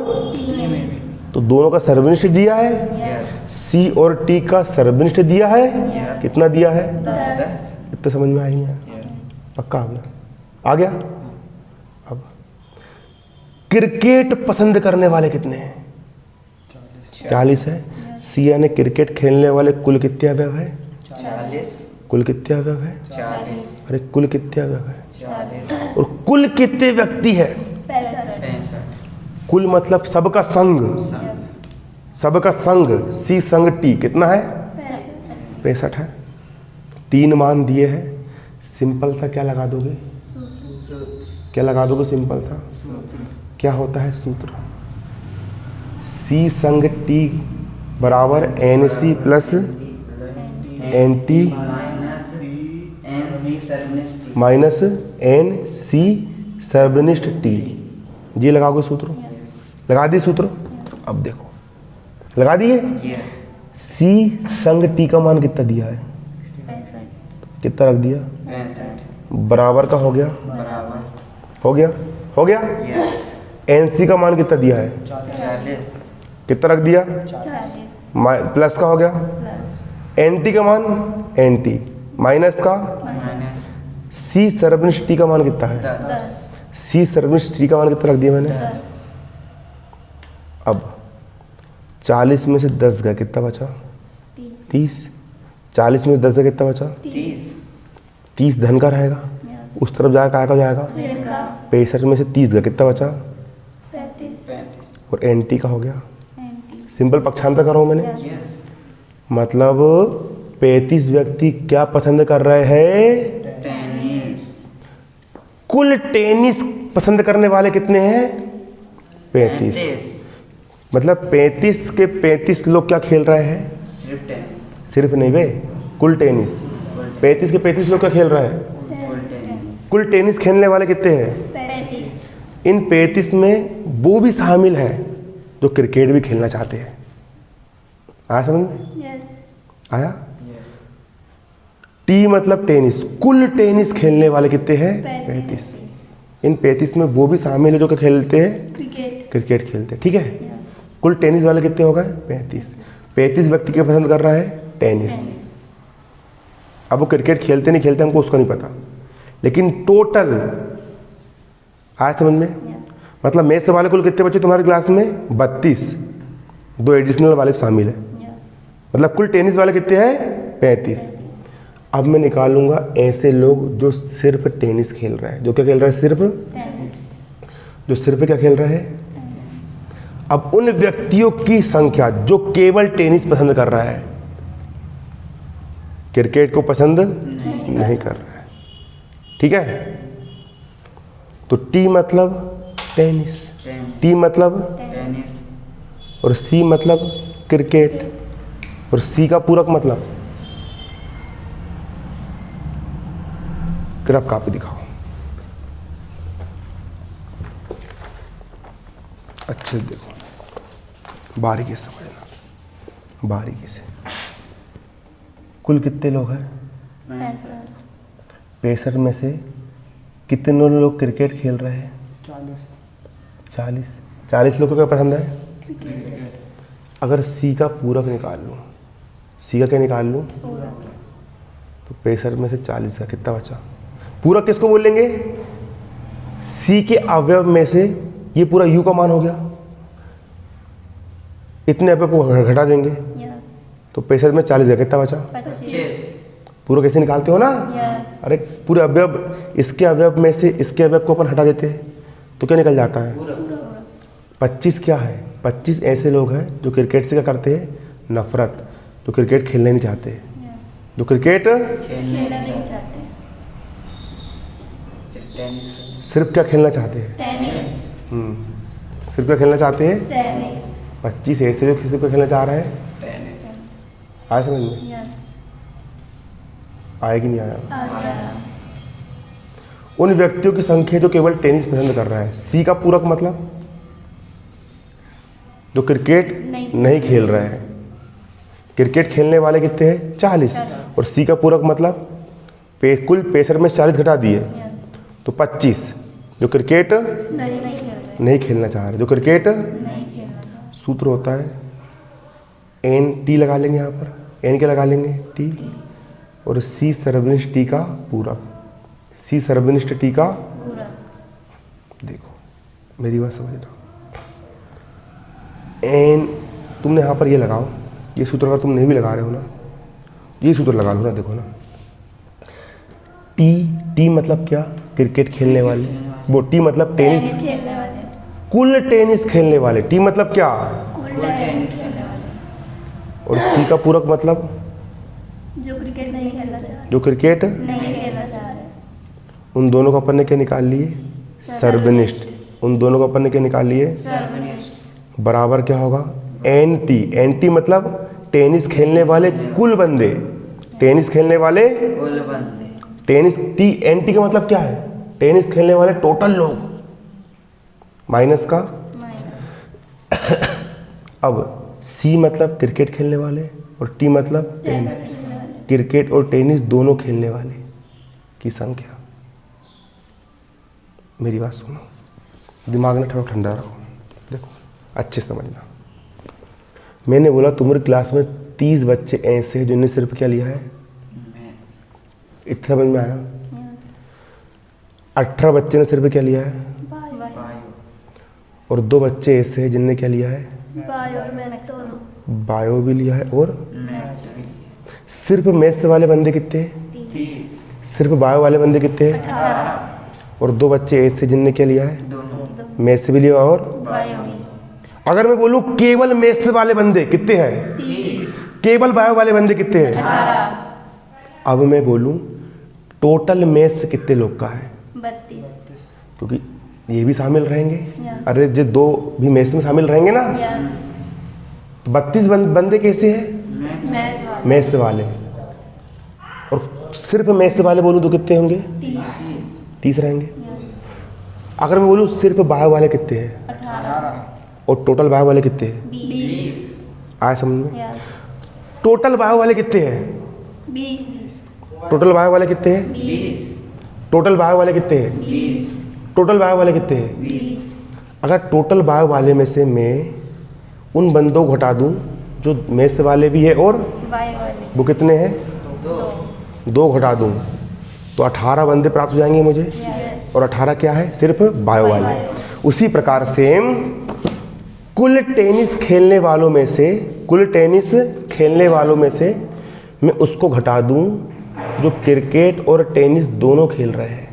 तो दोनों का सर्वनिष्ठ दिया है। C और T का सर्वनिष्ठ दिया है। कितना दिया है? 10। इतना समझ में आई है? पक्का आ गया? आ गया? अब क्रिकेट पसंद करने वाले कितने हैं? 40 है। C यानी क्रिकेट खेलने वाले कुल कितने अवयव है? 40। कुल कितने अवयव है? 40। अरे कुल कितने अवयव है? 40। और कुल कितने व्यक्ति है? 65। कुल मतलब सबका संग, सबका संग। C संग T कितना है? 65 है। 3 मान दिए हैं। सिंपल सा क्या लगा दोगे? क्या लगा दोगे सिंपल सा? क्या होता है सूत्र? C संग T बराबर NC plus NT minus NC सर्वनिष्ठ T। ये लगाओगे सूत्र? लगा दिए सूत्र? अब देखो लगा दिए। C संग T का मान कितना दिया है? कितना रख दिया? 65 बराबर का हो गया? बराबर हो गया? हो गया? एनसी का मान कितना दिया है? 40 कितना रख दिया? 40 प्लस का हो गया। प्लस एनटी का मान एनटी माइनस का माइनस सी सर्वनिष्ठ टी का मान कितना है? 10 सी सर्वनिष्ठ टी का मान कितना रख दिया मैंने? 10 अब 40 में से 10 गया, कितना बचा? 30। 40 में से 10 गया, कितना बचा? 30 30 धन का रहेगा, यस उस तरफ जाएगा काय का जाएगा? ऋण का 65 में से 30 गया, कितना बचा? 35 और एनटी का हो गया। एंटी सिंपल पक्षांतर करो मैंने, यस मतलब 35 व्यक्ति क्या पसंद कर रहे हैं? टेनिस कुल टेनिस पसंद करने वाले कितने हैं? 35। मतलब 35 के 35 लोग क्या खेल रहे हैं? सिर्फ टेनिस सिर्फ नहीं वे, कुल टेनिस। 35 के 35 लोग क्या खेल रहे हैं? फुल टेनिस कुल टेनिस खेलने वाले कितने हैं? 35 इन 35 में वो भी शामिल है जो क्रिकेट भी खेलना चाहते हैं। आया समझ में? यस आया? टी मतलब टेनिस, कुल टेनिस खेलने वाले कितने हैं? 35। इन 35 में वो भी शामिल है जो कि खेलते हैं क्रिकेट क्रिकेट खेलते हैं, ठीक है? यस कुल टेनिस वाले कितने हो गए? 35। 35 व्यक्ति क्या पसंद कर रहा है? टेनिस। अब वो क्रिकेट खेलते नहीं खेलते हमको उसका नहीं पता, लेकिन टोटल आया समझ में? यस मतलब मेष वाले कुल कितने बच्चे तुम्हारी क्लास में? 32, 2 एडिशनल वाले शामिल है, यस मतलब कुल टेनिस वाले कितने हैं? 35। अब मैं निकालूंगा ऐसे लोग जो सिर्फ टेनिस खेल रहे हैं। जो क्या खेल रहे हैं? सिर्फ। टेनिस जो सिर्फ क्या खेल रहे हैं? अब उन व्यक्तियों की संख्या जो केवल टेनिस पसंद कर रहा है, क्रिकेट को पसंद नहीं कर रहा है, ठीक है? तो टी मतलब टेनिस, टी मतलब टेनिस और सी मतलब क्रिकेट, और सी का पूरक मतलब ग्राफ कॉपी दिखाओ अच्छे से देखो, बारीकी से समझना, बारीकी से। कुल कितने लोग हैं? 65 में से कितने लोग क्रिकेट खेल रहे हैं? 40। 40 लोगों को क्या पसंद है? अगर सी का पूरक निकाल लूँ, सी का क्या निकाल लूँ, तो 65 में से 40 का कितना बचा? पूरक किसको बोलेंगे? सी के अवयव में से ये पूरा यू का मान हो गया, इतने अवयव को घटा देंगे यस तो 65 में 40 का कितना बचा? 25 पूरक कैसे निकालते हो ना? यस अरे पूरे अवयव, इसके अवयव में से इसके अवयव को अपन हटा देते हैं तो क्या निकल जाता है? 25 क्या है? 25 ऐसे लोग हैं जो क्रिकेट से क्या करते हैं? नफरत, जो क्रिकेट खेलने नहीं चाहते, यस जो क्रिकेट खेलना नहीं चाहते सिर्फ क्या खेलना चाहते हैं? टेनिस सिर्फ क्या खेलना चाहते हैं? टेनिस 25 ऐसे जो सिर्फ क्या खेलना चाह रहे हैं। आया समझ में? यस आया कि नहीं आया? आ गया उन व्यक्तियों की संख्या जो केवल टेनिस पसंद कर रहा है। सी का पूरक मतलब जो क्रिकेट नहीं खेल रहे हैं। क्रिकेट खेलने वाले कितने हैं? 40। और सी का पूरक मतलब कुल 65 में 40 घटा दिए यस तो 25 जो क्रिकेट नहीं खेल रहे नहीं खेलना चाह रहे, जो क्रिकेट नहीं खेलना चाह सूत्र होता है एन टी लगा लेंगे यहाँ पर, एन क्या लगा लेंगे? टी, और सी सर्वनिष्ठ टी का पूरक, सी सर्वनिष्ठ टी का पूरा देखो मेरी बात समझना। एन तुमने यहाँ पर ये लगाओ, ये सूत्र अगर तुम नहीं भी लगा रहे हो ना, ये सूत्र लगा लो ना, देखो ना। टी, टी मतलब क्या? क्रिकेट खेलने वाले, वो टी मतलब टेनिस, खेलने वाले कुल टेनिस खेलने वाले, टी मतलब क्या? कुल टेनिस खेलने वाले और सी का पूरक मतलब जो क्रिकेट नहीं खेलना चाह रहे जो क्रिकेट नहीं खेलना चाह रहे उन दोनों को अपन ने क्या निकाल लिए? सर्वनिष्ठ। उन दोनों को अपन ने क्या निकाल लिए? सर्वनिष्ठ बराबर क्या होगा? एन टी, एन टी मतलब टेनिस खेलने वाले कुल बंदे, टेनिस खेलने वाले टेनिस, टी एन टी का मतलब क्या है? टेनिस खेलने वाले टोटल लोग माइनस का माइनस अब सी मतलब क्रिकेट खेलने वाले और टी मतलब टेनिस, खेलने वाले क्रिकेट और टेनिस दोनों खेलने वाले की संख्या। मेरी बात सुनो, दिमाग में थोड़ा ठंडा रखो। देखो अच्छे से समझना। मैंने बोला तुम्हारी क्लास में 30 बच्चे ऐसे हैं जिन्होंने सिर्फ क्या लिया है, मैथ। इतना समझ में आया। यस 18 बच्चे ने सिर्फ क्या लिया है, बायो बायो। और 2 बच्चे ऐसे हैं जिनने क्या लिया है, बायो और मैथ्स दोनों बायो भी लिया है और मैथ्स भी लिए। सिर्फ मैथ्स वाले बंदे कितने हैं, 30। सिर्फ बायो वाले बंदे कितने हैं, 18 और 2 बच्चे ऐसे जिनने क्या लिया है, दोनों। मैथ्स भी लिया और बायो भी अगर मैं बोलूं केवल मैथ्स वाले बंदे कितने हैं, 30 केवल बायो वाले बंदे कितने हैं। 18 अब मैं बोलूं टोटल मैथ्स कितने लोग का है, 32 क्योंकि ये भी शामिल रहेंगे। Yes. अरे जो 2 भी मैथ्स में शामिल रहेंगे ना, यस तो 32 बंदे कैसे हैं, मैथ्स वाले मैथ्स वाले। और सिर्फ मैथ्स वाले बोलूं तो कितने होंगे, 30 रहेंगे। यस अगर मैं बोलूं सिर्फ बायो वाले कितने हैं 18 और टोटल बायो वाले कितने हैं, 20 आया समझ में। यस टोटल बायो वाले कितने हैं, 20 टोटल बायो वाले कितने हैं, 20 टोटल बायो वाले कितने हैं, 20 टोटल बायो वाले कितने हैं। 20 अगर टोटल बायो वाले में से मैं उन बंदों को घटा दूं जो मैथ्स वाले भी है और बायो वाले वो कितने हैं, 2 घटा दूं तो 18 बंदे प्राप्त हो जाएंगे मुझे। यस और 18 क्या है, सिर्फ बायो वाले। उसी प्रकार सेम कुल टेनिस खेलने वालों में से, कुल टेनिस खेलने वालों में से मैं उसको घटा दूं जो क्रिकेट और टेनिस दोनों खेल रहे हैं।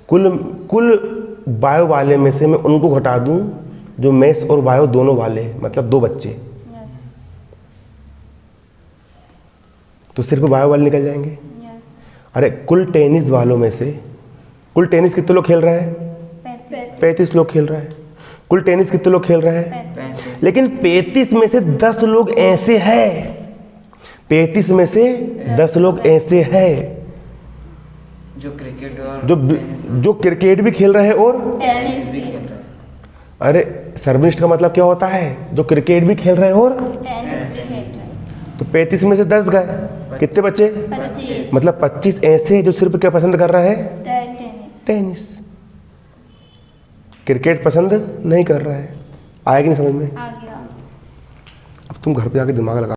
कुल बायो वाले में से मैं उनको घटा दूं जो मैथ्स और बायो दोनों वाले हैं, मतलब 2 बच्चे, यस तो सिर्फ बायो वाले निकल जाएंगे। यस अरे कुल टेनिस वालों में से, कुल टेनिस कितने लोग खेल रहे हैं, 35 लोग खेल रहे हैं। कुल टेनिस कितने लोग खेल रहे हैं, 35। लेकिन 35 में से 10 लोग ऐसे हैं, 35 में से 10 लोग ऐसे हैं जो क्रिकेट और जो क्रिकेट भी खेल रहे हैं और टेनिस भी खेल रहे हैं। अरे सर्वनिष्ठ का मतलब क्या होता है, जो क्रिकेट भी खेल रहे हैं और टेनिस भी खेल रहे हैं तो 35 में से 10 गए, कितने बचे, 25 मतलब 25 ऐसे हैं जो सिर्फ क्या पसंद कर रहे हैं, टेनिस टेनिस। क्रिकेट पसंद नहीं कर रहा है। आया कि नहीं समझ में। आ गया। अब तुम घर पे जाके दिमाग लगा